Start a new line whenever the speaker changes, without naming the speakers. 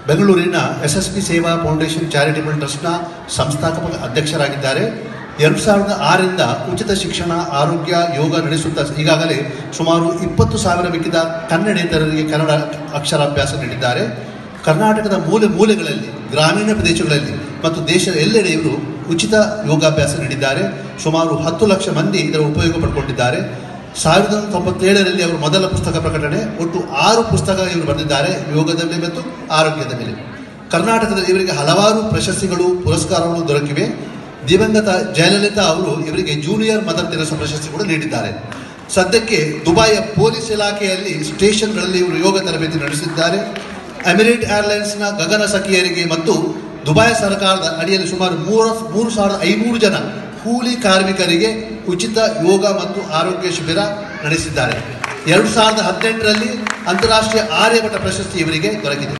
ಬೆಂಗಳೂರಿನ SSP ಸೇವಾ foundation charitable ಟ್ರಸ್ಟ್ನ ಸಂಸ್ಥಾಪಕ ಅಧ್ಯಕ್ಷರಾಗಿದ್ದಾರೆ. 2006ರಿಂದ ಉಚಿತ ಶಿಕ್ಷಣ, ಆರೋಗ್ಯ, ಯೋಗ ನಡೆಸುತ್ತಾ ಈಗಾಗಲೇ ಸುಮಾರು 20,000 ಮಿಕ್ಕಿದ ಕನ್ನಡೇತರರಿಗೆ ಕನ್ನಡ ಅಕ್ಷರಾಭ್ಯಾಸ ನೀಡಿದ್ದಾರೆ. ಕರ್ನಾಟಕದ ಮೂಲೆ ಮೂಲೆಗಳಲ್ಲಿ, ಗ್ರಾಮೀಣ ಪ್ರದೇಶಗಳಲ್ಲಿ ಮತ್ತು ದೇಶದ ಎಲ್ಲೆಡೆ ಇವರು ಉಚಿತ ಯೋಗಾಭ್ಯಾಸ ನೀಡಿದ್ದಾರೆ. ಸುಮಾರು 10 ಲಕ್ಷ ಮಂದಿ ಇದರ ಉಪಯೋಗ ಪಡ್ಕೊಂಡಿದ್ದಾರೆ. 1997ರಲ್ಲಿ ಅವರು ಮೊದಲ ಪುಸ್ತಕ ಪ್ರಕಟಣೆ, ಒಟ್ಟು 6 ಪುಸ್ತಕ ಇವರು ಬರೆದಿದ್ದಾರೆ ಯೋಗದ ಮೇಲೆ ಮತ್ತು ಆರೋಗ್ಯದ ಮೇಲೆ. ಕರ್ನಾಟಕದಲ್ಲಿ ಇವರಿಗೆ ಹಲವಾರು ಪ್ರಶಸ್ತಿಗಳು, ಪುರಸ್ಕಾರಗಳು ದೊರಕಿವೆ. ದಿವಂಗತ ಜಯಲಲಿತಾ ಅವರು ಇವರಿಗೆ ಜೂನಿಯರ್ ಮದರ್ ತೆರೇಸಾ ಪ್ರಶಸ್ತಿ ಕೂಡ ನೀಡಿದ್ದಾರೆ. ಸದ್ಯಕ್ಕೆ ದುಬೈಯ ಪೊಲೀಸ್ ಇಲಾಖೆಯಲ್ಲಿ ಸ್ಟೇಷನ್ಗಳಲ್ಲಿ ಇವರು ಯೋಗ ತರಬೇತಿ ನಡೆಸಿದ್ದಾರೆ. ಎಮಿರೇಟ್ ಏರ್ಲೈನ್ಸ್ನ ಗಗನ ಸಖಿಯರಿಗೆ ಮತ್ತು ದುಬೈ ಸರ್ಕಾರದ ಅಡಿಯಲ್ಲಿ ಸುಮಾರು 3,500 ಜನ ಕೂಲಿ ಕಾರ್ಮಿಕರಿಗೆ ಉಚಿತ ಯೋಗ ಮತ್ತು ಆರೋಗ್ಯ ಶಿಬಿರ ನಡೆಸಿದ್ದಾರೆ. 2018ರಲ್ಲಿ ಅಂತಾರಾಷ್ಟ್ರೀಯ ಆರ್ಯಭಟ ಪ್ರಶಸ್ತಿ ಇವರಿಗೆ ದೊರಕಿದೆ.